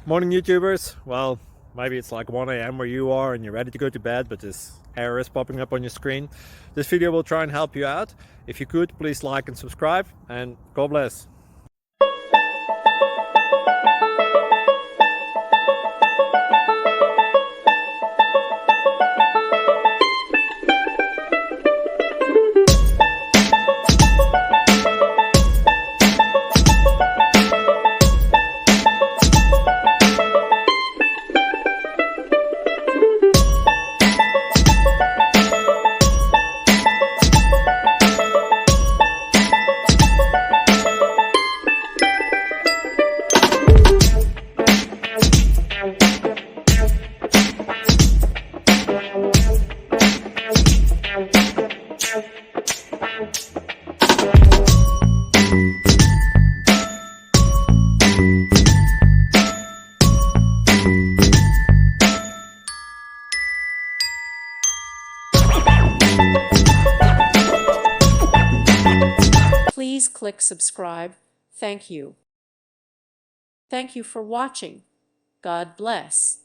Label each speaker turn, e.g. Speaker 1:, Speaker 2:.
Speaker 1: Morning YouTubers. Well, maybe it's like 1 a.m. where you are and you're ready to go to bed, but this error is popping up on your screen. This video will try and help you out. If you could, please like and subscribe, and God bless.
Speaker 2: Please click subscribe. Thank you. Thank you for watching. God bless.